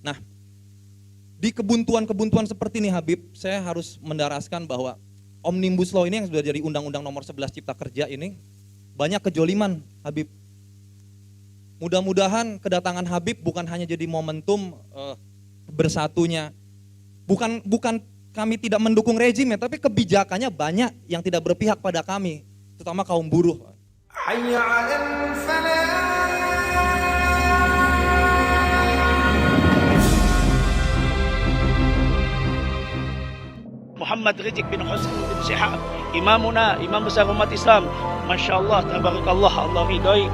Nah, di kebuntuan-kebuntuan seperti ini Habib, saya harus mendaraskan bahwa Omnibus Law ini yang sudah jadi Undang-Undang Nomor 11 Cipta Kerja ini banyak kejoliman Habib. Mudah-mudahan kedatangan Habib bukan hanya jadi momentum bersatunya. Bukan kami tidak mendukung rezim ya, tapi kebijakannya banyak yang tidak berpihak pada kami, terutama kaum buruh. Muhammad Rizieq bin Hussein bin Syihab, imamuna, imam besar umat Islam. Masya Allah, tabarakallah, Allah ridhoi.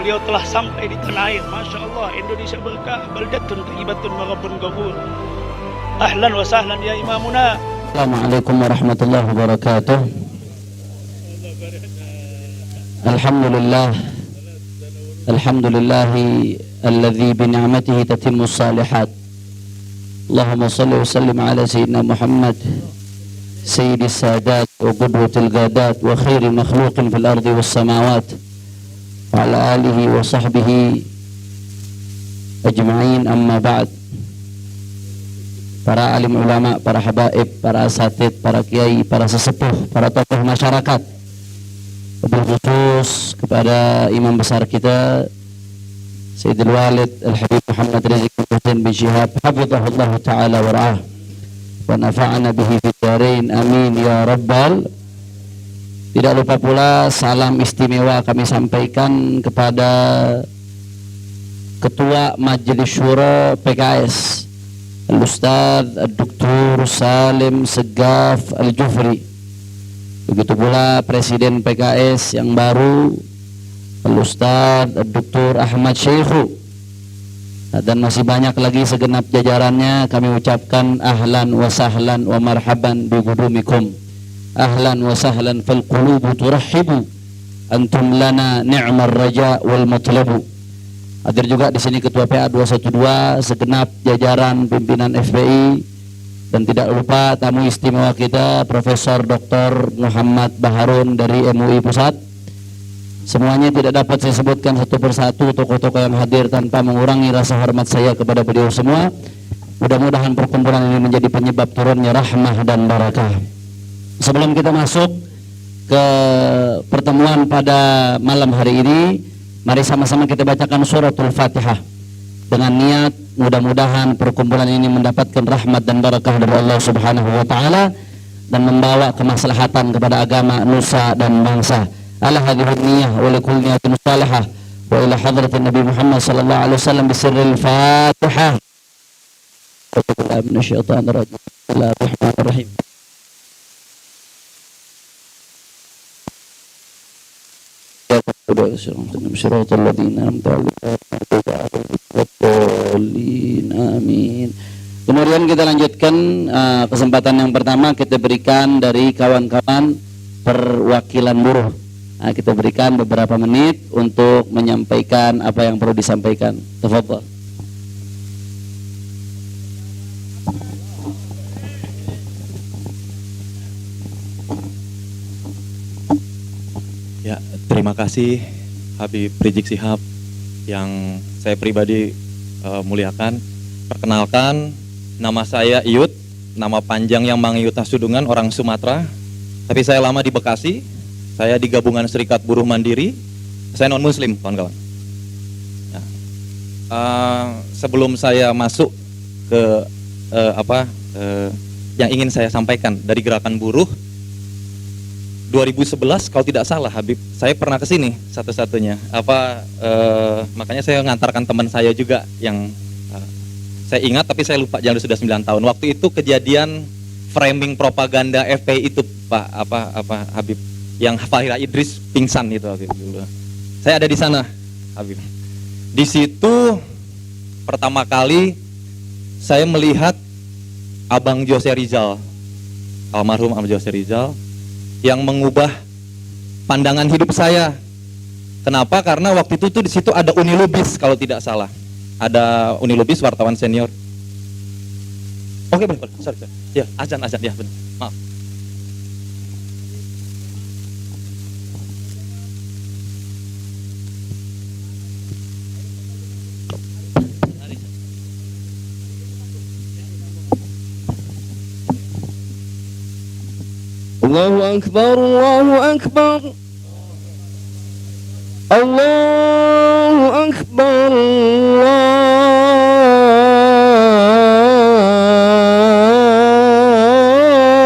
Beliau telah sampai di tanah air. Masya Allah, Indonesia berkah, baldatun thayyibatun wa rabbun ghafur. Ahlan wa sahlan ya imamuna. Assalamualaikum warahmatullahi wabarakatuh. Alhamdulillah. Alhamdulillahi alladzi bi ni'matihi tatimmu shalihat. Allahumma salli wa sallim ala sayyidina Muhammad sayyidis sadat wa qudwatil gadat wa khairi makhluqin fil ardi was samawat wa ala alihi wa sahbihi ajma'in, amma ba'd. Para alim ulama, para habaib, para asatid, para kiai, para sesepuh, para tokoh masyarakat, lebih khusus kepada imam besar kita Sayyidul Walid Al-Habib Muhammad Rizieq bin Hussein bin Syihab, hafizahullah ta'ala wa ra'ah wa nafa'ana bihi fid dharain, amin ya rabbal. Tidak lupa pula salam istimewa kami sampaikan kepada Ketua Majelis Syuro PKS Al-Ustadz Dr. Salim Segaf Al-Jufri, begitu pula Presiden PKS yang baru Al-Ustadz Dr. Ahmad Syekhu, dan masih banyak lagi segenap jajarannya. Kami ucapkan ahlan wa sahlan wa marhaban bi qudumikum, ahlan wa sahlan fal qulubu turahhibu, antum lana ni'mar raja wal matlabu. Hadir juga di sini Ketua PA 212, segenap jajaran pimpinan FPI, dan tidak lupa tamu istimewa kita Profesor Dr. Muhammad Baharun dari MUI Pusat. Semuanya tidak dapat saya sebutkan satu persatu tokoh-tokoh yang hadir tanpa mengurangi rasa hormat saya kepada beliau semua. Mudah-mudahan perkumpulan ini menjadi penyebab turunnya rahmah dan barakah. Sebelum kita masuk ke pertemuan pada malam hari ini, mari sama-sama kita bacakan suratul Fatihah dengan niat mudah-mudahan perkumpulan ini mendapatkan rahmat dan barakah dari Allah Subhanahu wa taala dan membawa kemaslahatan kepada agama, nusa dan bangsa. Ala hadhihi niyyah wa likulli niyatin salihah wa ila hadratin Nabi Muhammad sallallahu alaihi wasallam bisirril Fatihah. A'udzu minasyaitonir rajim. Bismillahirrahmanirrahim. Shiratal ladzina an'amta 'alaihim. Amin. Kemudian kita lanjutkan kesempatan yang pertama kita berikan dari kawan-kawan perwakilan buruh. Nah, kita berikan beberapa menit untuk menyampaikan apa yang perlu disampaikan. Tafadhal. Ya, terima kasih Habib Rizieq Syihab yang saya pribadi muliakan. Perkenalkan, nama saya Iyut, nama panjang yang Mang Iyut Hasudungan, orang Sumatera. Tapi saya lama di Bekasi. Saya di Gabungan Serikat Buruh Mandiri. Saya non Muslim, kawan-kawan. Nah, sebelum saya masuk ke yang ingin saya sampaikan dari Gerakan Buruh 2011 kalau tidak salah Habib, saya pernah ke sini satu-satunya. Makanya saya ngantarkan teman saya juga yang saya ingat tapi saya lupa, jangan sudah 9 tahun. Waktu itu kejadian framing propaganda FPI itu Pak Habib, yang Fahira Idris pingsan itu Habib dulu. Saya ada di sana Habib. Di situ pertama kali saya melihat Abang Jose Rizal, almarhum Abang Jose Rizal, yang mengubah pandangan hidup saya. Kenapa? Karena waktu itu tuh di situ ada Uni Lubis kalau tidak salah. Ada Uni Lubis, wartawan senior. Oke, benar. Sorry. Ya, azan ya, benar. Maaf. Allahu Akbar, Allahu Akbar. Allahu Akbar,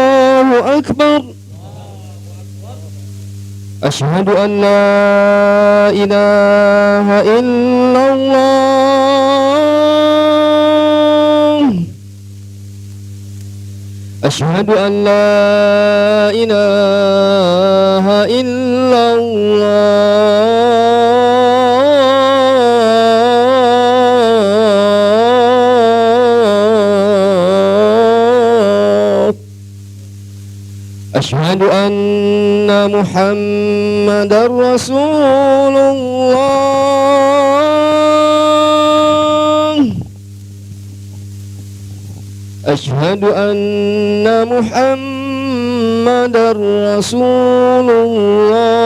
Allahu Akbar. Asyhadu an la ilaha illallah. Asyhadu an la ilaha illallah. Asyhadu anna Muhammadar Rasulullah. Asyhadu anna Muhammadar Rasulullah.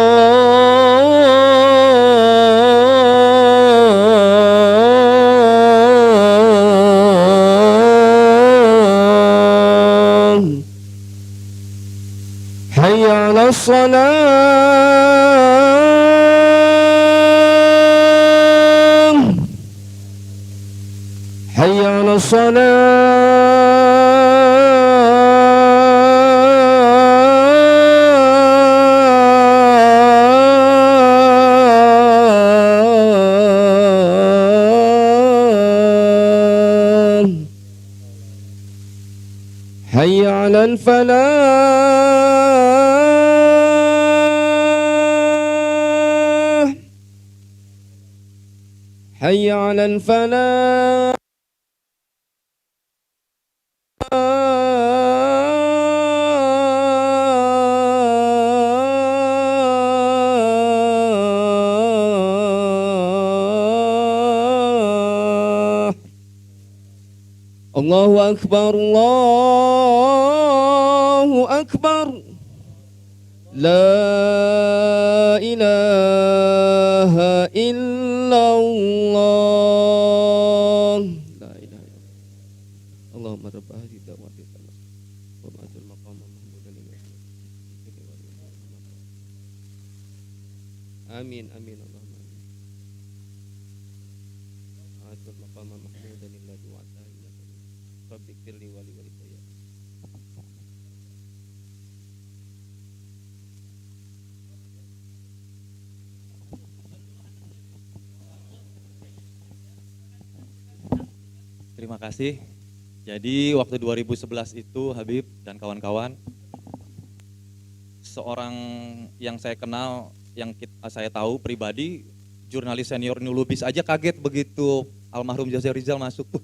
Hayya 'alas salam. Hayya 'alas salam. Hayya 'alal falah. Hayya 'alal falah. Allahu Akbar, Allahu Akbar. La ilaha illallah. La ilaha illallah. Allahumma rabb hadhihi da'wati tammah wa ba'dal maqam mahmudan lillahi. Amin amin Allahumma amin. Hadhal maqam mahmudan lillahi wa ta'ala. Rabbi firli wali walidayya. Terima kasih. Jadi waktu 2011 itu Habib dan kawan-kawan, seorang yang saya kenal, saya tahu pribadi, jurnalis senior New Lubis aja kaget begitu almarhum Jose Rizal masuk.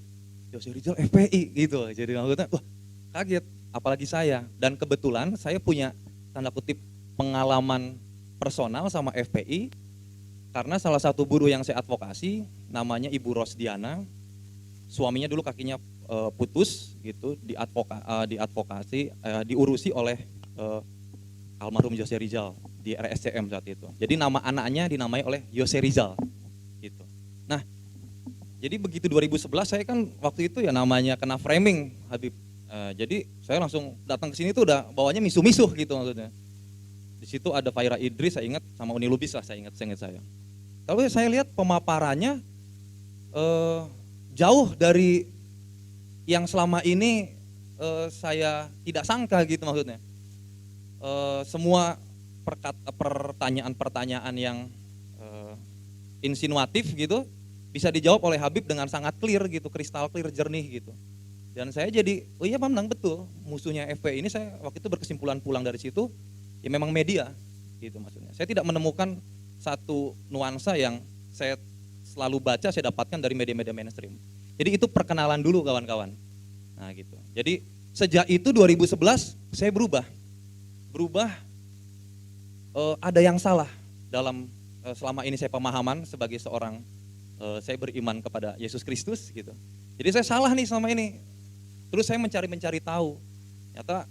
Jose Rizal FPI gitu. Jadi maksudnya wah kaget, apalagi saya. Dan kebetulan saya punya tanda kutip pengalaman personal sama FPI karena salah satu buruh yang saya advokasi namanya Ibu Rosdiana. Suaminya dulu kakinya putus gitu, diurusi oleh almarhum Jose Rizal di RSCM saat itu. Jadi nama anaknya dinamai oleh Jose Rizal gitu. Nah, jadi begitu 2011 saya kan waktu itu ya namanya kena framing Habib. Jadi saya langsung datang ke sini tuh udah bawanya misuh-misuh gitu maksudnya. Di situ ada Faira Idris, saya ingat, sama Uni Lubis lah saya ingat saya. Tapi saya lihat pemaparannya jauh dari yang selama ini saya tidak sangka gitu maksudnya. Semua pertanyaan-pertanyaan yang insinuatif gitu bisa dijawab oleh Habib dengan sangat clear gitu, kristal clear, jernih gitu. Dan saya jadi, oh iya memang betul, musuhnya FPI ini saya waktu itu berkesimpulan pulang dari situ, ya memang media gitu maksudnya. Saya tidak menemukan satu nuansa yang saya selalu baca, saya dapatkan dari media-media mainstream. Jadi itu perkenalan dulu kawan-kawan. Nah gitu. Jadi sejak itu 2011 saya berubah. Ada yang salah dalam selama ini saya pemahaman sebagai seorang saya beriman kepada Yesus Kristus gitu. Jadi saya salah nih selama ini. Terus saya mencari tahu. Ternyata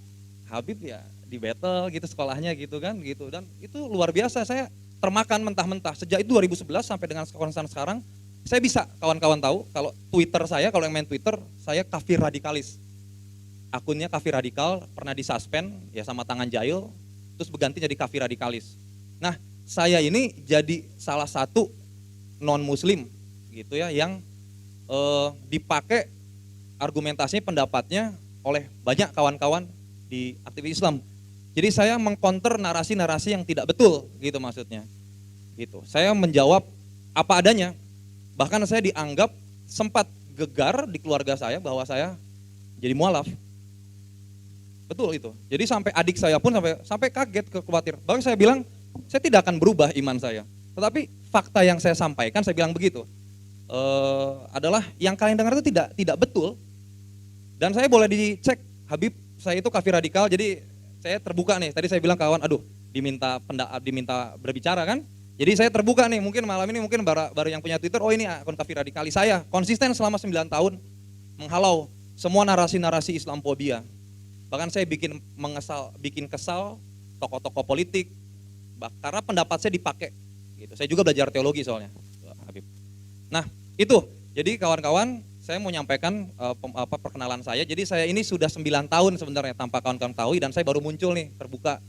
Habib ya di battle gitu sekolahnya gitu kan gitu. Dan itu luar biasa, saya termakan mentah-mentah. Sejak itu 2011 sampai dengan sekarang saya bisa kawan-kawan tahu kalau Twitter saya, kalau yang main Twitter, saya kafir radikalis. Akunnya kafir radikal, pernah disuspend ya sama tangan jahil, terus berganti jadi kafir radikalis. Nah, saya ini jadi salah satu non-muslim gitu ya yang dipakai argumentasinya, pendapatnya oleh banyak kawan-kawan di aktivis Islam. Jadi saya mengcounter narasi-narasi yang tidak betul gitu maksudnya. Gitu. Saya menjawab apa adanya. Bahkan saya dianggap sempat gegar di keluarga saya bahwa saya jadi mualaf. Betul itu. Jadi sampai adik saya pun sampai kaget, khawatir. Bahkan saya bilang saya tidak akan berubah iman saya. Tetapi fakta yang saya sampaikan, saya bilang begitu, adalah yang kalian dengar itu tidak betul. Dan saya boleh dicek, Habib, saya itu kafir radikal, jadi saya terbuka nih. Tadi saya bilang kawan, aduh, diminta berbicara kan. Jadi saya terbuka nih, mungkin malam ini mungkin baru yang punya Twitter, oh ini akun kafir radikalis saya. Konsisten selama 9 tahun menghalau semua narasi-narasi Islamfobia. Bahkan saya bikin kesal tokoh-tokoh politik, karena pendapat saya dipakai. Gitu. Saya juga belajar teologi soalnya, Habib. Nah itu, jadi kawan-kawan, saya mau nyampaikan perkenalan saya. Jadi saya ini sudah 9 tahun sebenarnya tanpa kawan-kawan tahu, dan saya baru muncul nih terbuka.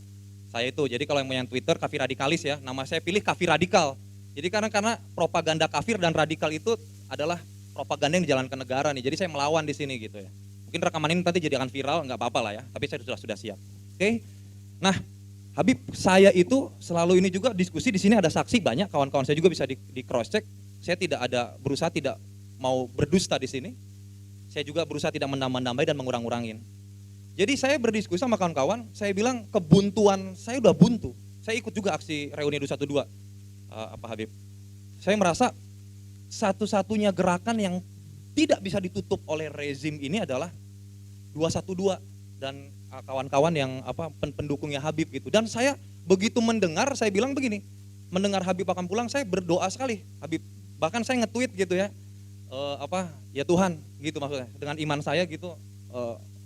Saya itu, jadi kalau yang punya Twitter kafir radikalis ya, nama saya pilih kafir radikal. Jadi karena propaganda kafir dan radikal itu adalah propaganda yang dijalankan negara nih. Jadi saya melawan di sini gitu ya. Mungkin rekaman ini nanti jadi akan viral, nggak apa-apa lah ya. Tapi saya sudah siap. Oke. Nah, Habib, saya itu selalu ini juga diskusi di sini, ada saksi banyak, kawan-kawan saya juga bisa di cross check. Saya berusaha tidak mau berdusta di sini. Saya juga berusaha tidak menambah-nambahi dan mengurang-urangin. Jadi saya berdiskusi sama kawan-kawan, saya bilang kebuntuan saya udah buntu. Saya ikut juga aksi reuni 212, Habib. Saya merasa satu-satunya gerakan yang tidak bisa ditutup oleh rezim ini adalah 212 dan kawan-kawan yang pendukungnya Habib gitu. Dan saya begitu mendengar, saya bilang begini, mendengar Habib akan pulang, saya berdoa sekali, Habib. Bahkan saya nge-tweet gitu ya, ya Tuhan gitu maksudnya, dengan iman saya gitu,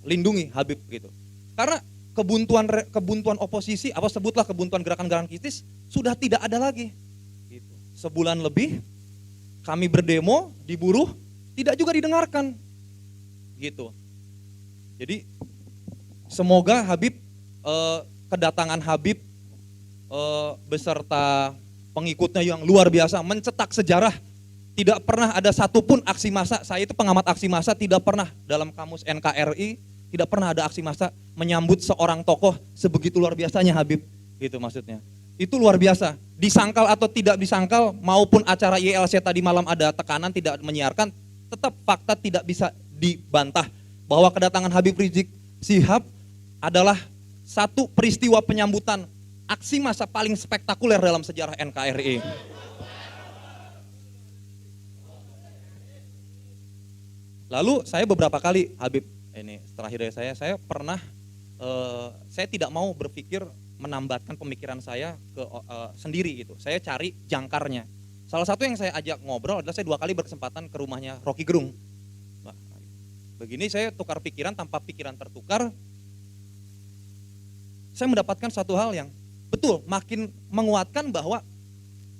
lindungi Habib gitu. Karena kebuntuan oposisi, sebutlah kebuntuan gerakan-gerakan kritis sudah tidak ada lagi. Gitu. Sebulan lebih kami berdemo, diburuh, tidak juga didengarkan. Gitu. Jadi semoga Habib, kedatangan Habib beserta pengikutnya yang luar biasa mencetak sejarah. Tidak pernah ada satupun aksi massa, saya itu pengamat aksi massa, tidak pernah dalam kamus NKRI, tidak pernah ada aksi massa menyambut seorang tokoh sebegitu luar biasanya Habib, gitu maksudnya. Itu luar biasa, disangkal atau tidak disangkal, maupun acara YLC tadi malam ada tekanan tidak menyiarkan, tetap fakta tidak bisa dibantah bahwa kedatangan Habib Rizik Syihab adalah satu peristiwa penyambutan aksi massa paling spektakuler dalam sejarah NKRI. Lalu saya beberapa kali, Habib, ini terakhir dari saya pernah, saya tidak mau berpikir menambatkan pemikiran saya ke sendiri gitu. Saya cari jangkarnya. Salah satu yang saya ajak ngobrol adalah saya 2 kali berkesempatan ke rumahnya Rocky Gerung. Nah, begini saya tukar pikiran, tanpa pikiran tertukar, saya mendapatkan satu hal yang betul, makin menguatkan bahwa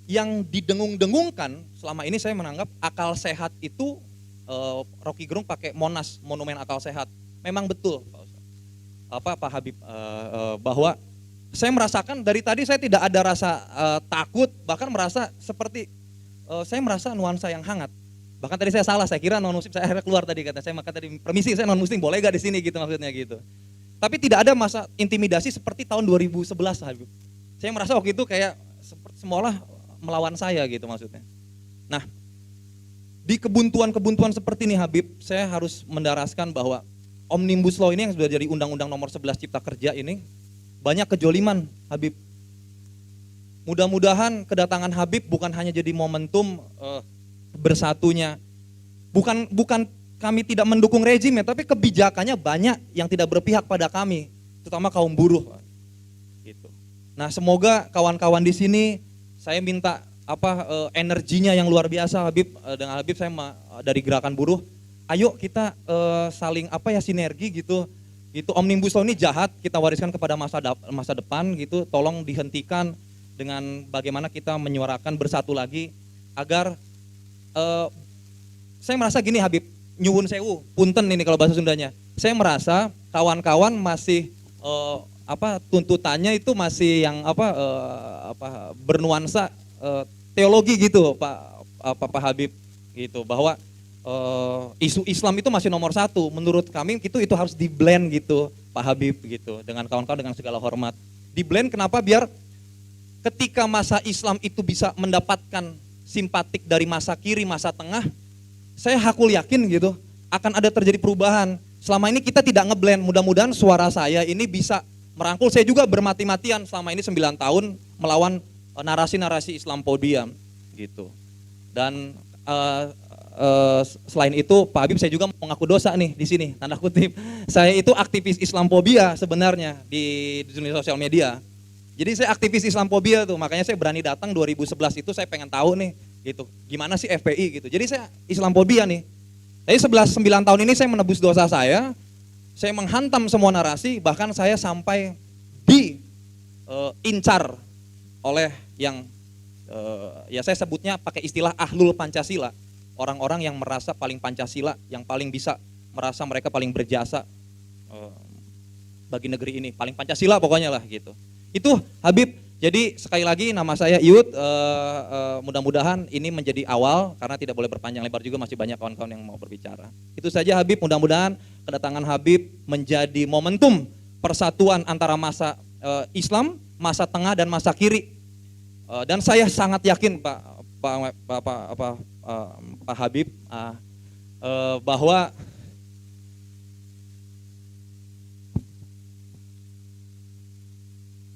yang didengung-dengungkan selama ini saya menganggap akal sehat itu, Rocky Gerung pakai Monas, monumen akal sehat. Memang betul, Pak Habib, bahwa saya merasakan dari tadi saya tidak ada rasa takut, bahkan merasa seperti saya merasa nuansa yang hangat. Bahkan tadi saya salah, saya kira non muslim, saya akhirnya keluar tadi kata saya, maka tadi permisi saya non muslim, boleh gak di sini gitu maksudnya gitu. Tapi tidak ada masa intimidasi seperti tahun 2011 Habib. Saya merasa waktu itu kayak seperti semualah melawan saya gitu maksudnya. Nah, di kebuntuan-kebuntuan seperti ini Habib, saya harus mendaraskan bahwa Omnibus Law ini yang sudah jadi Undang-Undang Nomor 11 Cipta Kerja ini banyak kejoliman Habib. Mudah-mudahan kedatangan Habib bukan hanya jadi momentum bersatunya. Bukan kami tidak mendukung rezim ya, tapi kebijakannya banyak yang tidak berpihak pada kami, terutama kaum buruh. Gitu. Nah, semoga kawan-kawan di sini, saya minta energinya yang luar biasa Habib, dengan Habib saya dari gerakan buruh, ayo kita saling sinergi gitu. Gitu, Omnibus Law ini jahat, kita wariskan kepada masa depan gitu, tolong dihentikan dengan bagaimana kita menyuarakan bersatu lagi agar saya merasa gini Habib, nyuwun sewu, punten ini kalau bahasa Sundanya. Saya merasa kawan-kawan masih tuntutannya itu masih yang bernuansa teologi gitu Pak Habib gitu, bahwa isu Islam itu masih nomor satu. Menurut kami itu harus di blend gitu Pak Habib gitu, dengan kawan-kawan dengan segala hormat. Di blend kenapa? Biar ketika masa Islam itu bisa mendapatkan simpatik dari masa kiri, masa tengah, saya hakul yakin gitu akan ada terjadi perubahan. Selama ini kita tidak ngeblend, mudah-mudahan suara saya ini bisa merangkul. Saya juga bermati-matian selama ini 9 tahun melawan narasi-narasi Islamophobia gitu. Dan selain itu Pak Habib, saya juga mengaku dosa nih di sini, tanda kutip. Saya itu aktivis Islamophobia sebenarnya di dunia sosial media. Jadi saya aktivis Islamophobia tuh, makanya saya berani datang 2011 itu, saya pengen tahu nih gitu, gimana sih FPI gitu. Jadi saya Islamophobia nih. Jadi 9 tahun ini saya menebus dosa saya menghantam semua narasi, bahkan saya sampai incar oleh yang ya saya sebutnya pakai istilah ahlul Pancasila. Orang-orang yang merasa paling Pancasila, yang paling bisa merasa mereka paling berjasa bagi negeri ini, paling Pancasila pokoknya lah gitu. Itu Habib. Jadi sekali lagi nama saya Iut, mudah-mudahan ini menjadi awal, karena tidak boleh berpanjang lebar juga, masih banyak kawan-kawan yang mau berbicara. Itu saja Habib, mudah-mudahan kedatangan Habib menjadi momentum persatuan antara masa Islam, masa tengah dan masa kiri. Dan saya sangat yakin Pak Habib bahwa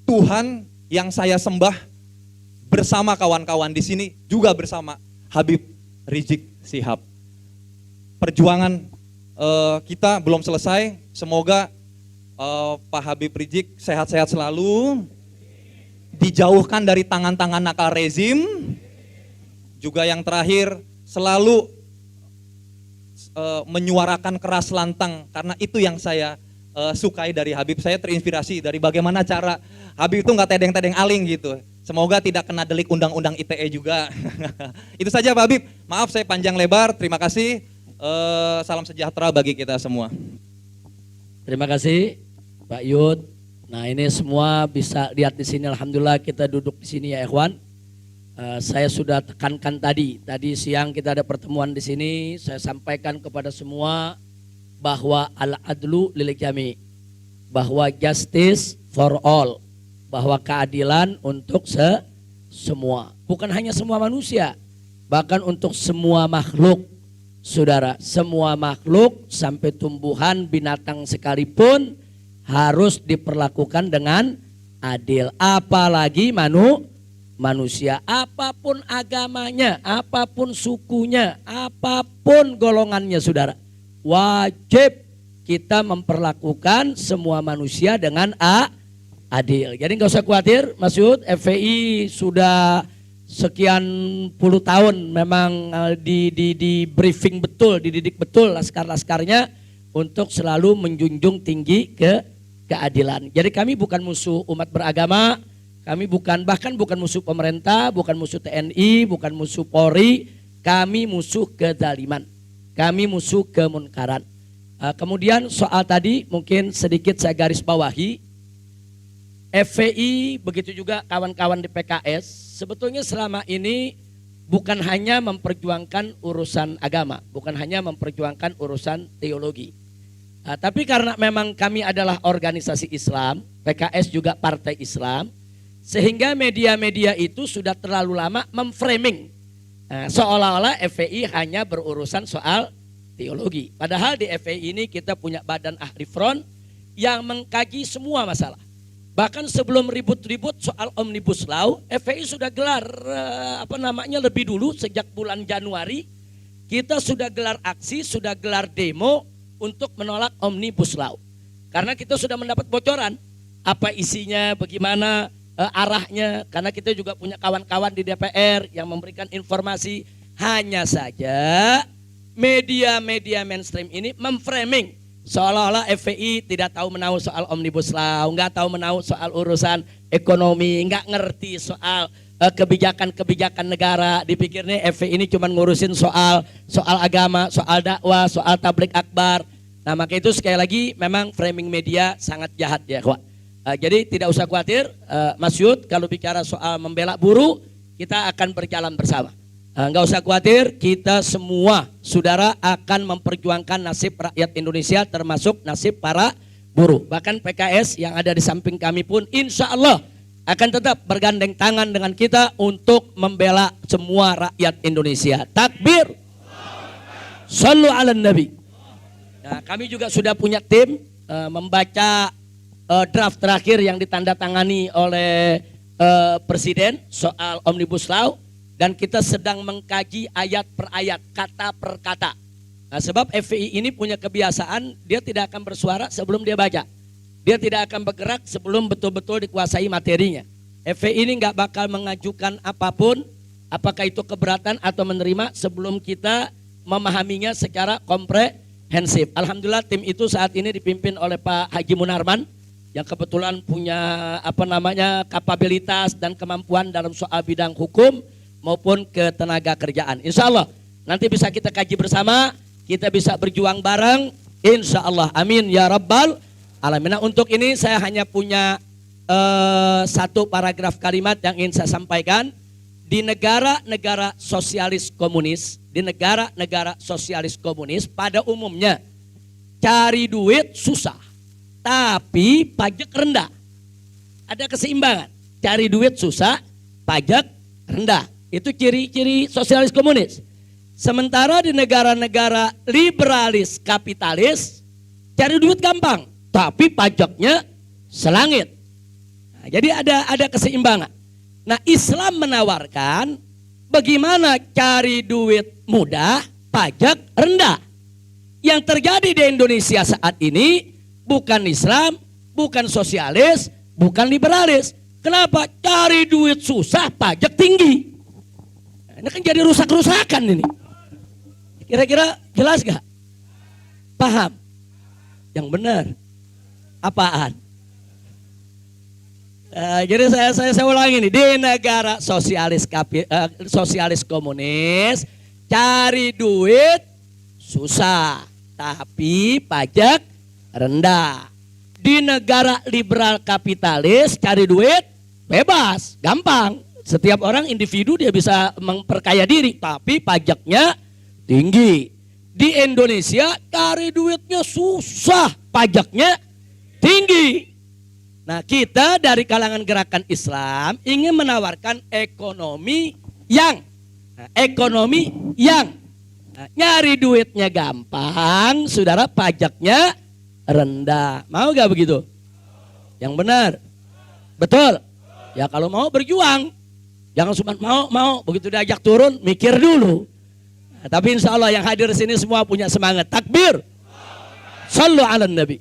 Tuhan yang saya sembah bersama kawan-kawan di sini juga bersama Habib Rizik Syihab. Perjuangan kita belum selesai. Semoga Pak Habib Rizik sehat-sehat selalu, dijauhkan dari tangan-tangan nakal rezim. Juga yang terakhir, selalu menyuarakan keras lantang, karena itu yang saya sukai dari Habib. Saya terinspirasi dari bagaimana cara Habib itu nggak tedeng-tedeng aling gitu. Semoga tidak kena delik undang-undang ITE juga. Itu saja Pak Habib. Maaf saya panjang lebar. Terima kasih. Salam sejahtera bagi kita semua. Terima kasih Pak Yud. Nah ini semua bisa lihat di sini. Alhamdulillah kita duduk di sini ya ikhwan. Saya sudah tekankan tadi siang kita ada pertemuan di sini. Saya sampaikan kepada semua bahwa al-adlu lil jami, bahwa justice for all, bahwa keadilan untuk semua, bukan hanya semua manusia, bahkan untuk semua makhluk. Saudara, semua makhluk sampai tumbuhan, binatang sekalipun harus diperlakukan dengan adil, apalagi manusia, apapun agamanya, apapun sukunya, apapun golongannya. Saudara, wajib kita memperlakukan semua manusia dengan adil. Jadi nggak usah khawatir, Mas Yud, FPI sudah sekian puluh tahun memang di briefing betul, dididik betul laskar-laskarnya untuk selalu menjunjung tinggi keadilan. Jadi kami bukan musuh umat beragama, kami bahkan bukan musuh pemerintah, bukan musuh TNI, bukan musuh Polri, kami musuh kezaliman, kami musuh kemunkaran. Kemudian soal tadi mungkin sedikit saya garis bawahi, FPI begitu juga kawan-kawan di PKS sebetulnya selama ini bukan hanya memperjuangkan urusan agama, bukan hanya memperjuangkan urusan teologi. Tapi karena memang kami adalah organisasi Islam, PKS juga partai Islam, sehingga media-media itu sudah terlalu lama memframing seolah-olah FPI hanya berurusan soal teologi. Padahal di FPI ini kita punya badan ahli front yang mengkaji semua masalah. Bahkan sebelum ribut-ribut soal Omnibus Law, FPI sudah gelar lebih dulu sejak bulan Januari kita sudah gelar aksi, sudah gelar demo untuk menolak Omnibus Law. Karena kita sudah mendapat bocoran apa isinya, bagaimana arahnya, karena kita juga punya kawan-kawan di DPR yang memberikan informasi. Hanya saja media-media mainstream ini memframing seolah-olah FPI tidak tahu menahu soal Omnibus Law, nggak tahu menahu soal urusan ekonomi, nggak ngerti soal kebijakan-kebijakan negara. Dipikirnya FPI ini cuma ngurusin soal agama, soal dakwah, soal tablik akbar. Nah maka itu sekali lagi memang framing media sangat jahat ya kawan. Jadi tidak usah khawatir, Mas Yud, kalau bicara soal membela buruh, kita akan berjalan bersama. Enggak usah khawatir, kita semua saudara akan memperjuangkan nasib rakyat Indonesia termasuk nasib para buruh. Bahkan PKS yang ada di samping kami pun insya Allah akan tetap bergandeng tangan dengan kita untuk membela semua rakyat Indonesia. Takbir. Sallu ala Nabi. Nah, kami juga sudah punya tim membaca draft terakhir yang ditandatangani oleh Presiden soal Omnibus Law, dan kita sedang mengkaji ayat per ayat, kata per kata. Nah, sebab FPI ini punya kebiasaan, dia tidak akan bersuara sebelum dia baca. Dia tidak akan bergerak sebelum betul-betul dikuasai materinya. FPI ini nggak bakal mengajukan apapun, apakah itu keberatan atau menerima, sebelum kita memahaminya secara komprehensif. Alhamdulillah tim itu saat ini dipimpin oleh Pak Haji Munarman, yang kebetulan punya kapabilitas dan kemampuan dalam soal bidang hukum maupun ketenaga kerjaan. Insya Allah nanti bisa kita kaji bersama, kita bisa berjuang bareng, insya Allah. Amin ya rabbal alamin. Nah, untuk ini saya hanya punya satu paragraf kalimat yang ingin saya sampaikan. Di negara-negara sosialis komunis, pada umumnya cari duit susah, tapi pajak rendah. Ada keseimbangan. Cari duit susah, pajak rendah. Itu ciri-ciri sosialis komunis. Sementara di negara-negara liberalis kapitalis, cari duit gampang, tapi pajaknya selangit. Nah, jadi ada keseimbangan. Nah, Islam menawarkan bagaimana cari duit mudah, pajak rendah. Yang terjadi di Indonesia saat ini bukan Islam, bukan sosialis, bukan liberalis. Kenapa? Cari duit susah, pajak tinggi. Nah, ini kan jadi rusak-rusakan ini. Kira-kira jelas gak? Paham? Yang benar. Apaan? Jadi saya ulangi nih. Di negara sosialis komunis, cari duit susah, tapi pajak rendah. Di negara liberal kapitalis cari duit bebas, gampang. Setiap orang individu dia bisa memperkaya diri, tapi pajaknya tinggi. Di Indonesia cari duitnya susah, pajaknya tinggi. Nah, kita dari kalangan gerakan Islam ingin menawarkan ekonomi yang nyari duitnya gampang, saudara, pajaknya rendah. Mau gak begitu? Yang benar? Betul? Ya kalau mau berjuang. Jangan cuma mau, begitu diajak turun mikir dulu. Nah, tapi insya Allah yang hadir di sini semua punya semangat. Takbir. Sallu ala Nabi.